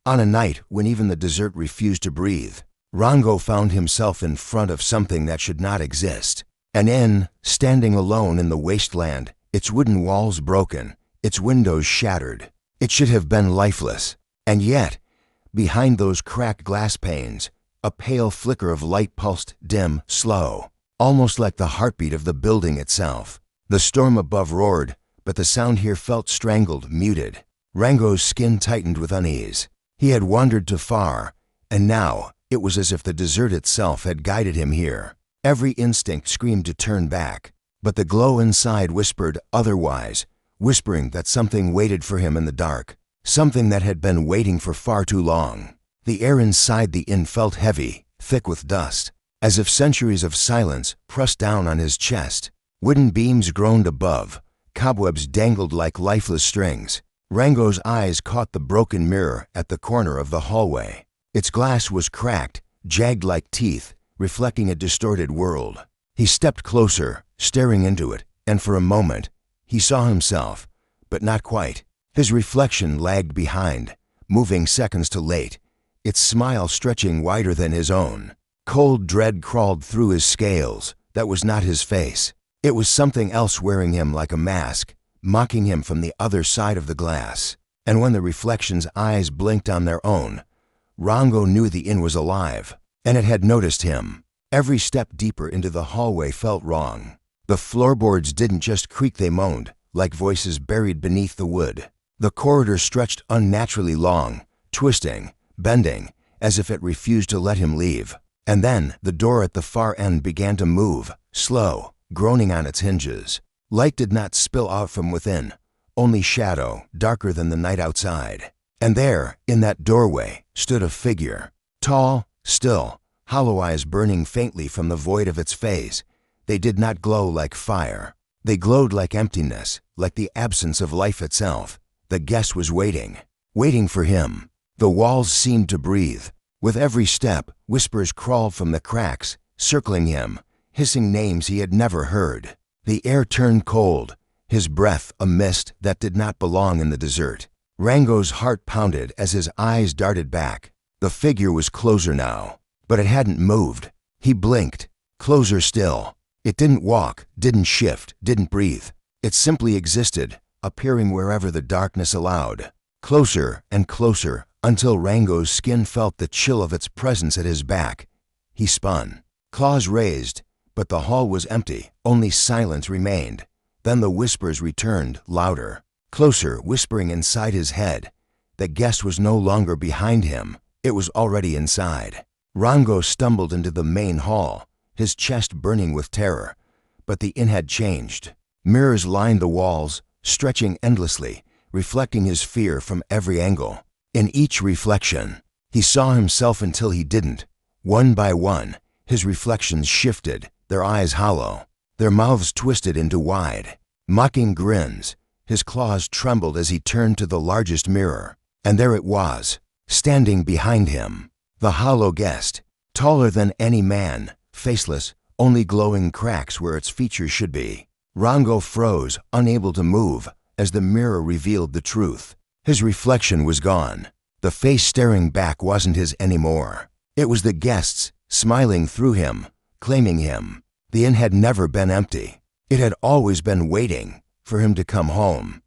On a night when even the dessert refused to breathe, Rango found himself in front of something that should not exist. An inn, standing alone in the wasteland, its wooden walls broken, its windows shattered. It should have been lifeless. And yet, behind those cracked glass panes, a pale flicker of light pulsed dim, slow, almost like the heartbeat of the building itself. The storm above roared, but the sound here felt strangled, muted. Rango's skin tightened with unease. He had wandered too far, and now it was as if the desert itself had guided him here. Every instinct screamed to turn back, but the glow inside whispered otherwise, whispering that something waited for him in the dark, something that had been waiting for far too long. The air inside the inn felt heavy, thick with dust, as if centuries of silence pressed down on his chest. Wooden beams groaned above, cobwebs dangled like lifeless strings. Rango's eyes caught the broken mirror at the corner of the hallway. Its glass was cracked, jagged like teeth, reflecting a distorted world. He stepped closer, staring into it, and for a moment, he saw himself, but not quite. His reflection lagged behind, moving seconds too late, its smile stretching wider than his own. Cold dread crawled through his scales. That was not his face. It was something else wearing him like a mask, mocking him from the other side of the glass. And when the reflection's eyes blinked on their own, Rango knew the inn was alive, and it had noticed him. Every step deeper into the hallway felt wrong. The floorboards didn't just creak, they moaned, like voices buried beneath the wood. The corridor stretched unnaturally long, twisting, bending, as if it refused to let him leave. And then the door at the far end began to move, slow, groaning on its hinges. Light did not spill out from within, only shadow, darker than the night outside. And there, in that doorway, stood a figure, tall, still, hollow eyes burning faintly from the void of its face. They did not glow like fire. They glowed like emptiness, like the absence of life itself. The guest was waiting for him. The walls seemed to breathe. With every step, whispers crawled from the cracks, circling him, hissing names he had never heard. The air turned cold, his breath a mist that did not belong in the desert. Rango's heart pounded as his eyes darted back. The figure was closer now, but it hadn't moved. He blinked. Closer still. It didn't walk, didn't shift, didn't breathe. It simply existed, appearing wherever the darkness allowed. Closer and closer, until Rango's skin felt the chill of its presence at his back. He spun, claws raised, but the hall was empty. Only silence remained. Then the whispers returned, louder, closer, whispering inside his head. The guest was no longer behind him. It was already inside. Rango stumbled into the main hall, his chest burning with terror. But the inn had changed. Mirrors lined the walls, stretching endlessly, reflecting his fear from every angle. In each reflection, he saw himself until he didn't. One by one, his reflections shifted, their eyes hollow, their mouths twisted into wide, mocking grins. His claws trembled as he turned to the largest mirror. And there it was, standing behind him. The hollow guest, taller than any man, faceless, only glowing cracks where its features should be. Rango froze, unable to move, as the mirror revealed the truth. His reflection was gone. The face staring back wasn't his anymore. It was the guest's, smiling through him, claiming him. The inn had never been empty. It had always been waiting for him to come home.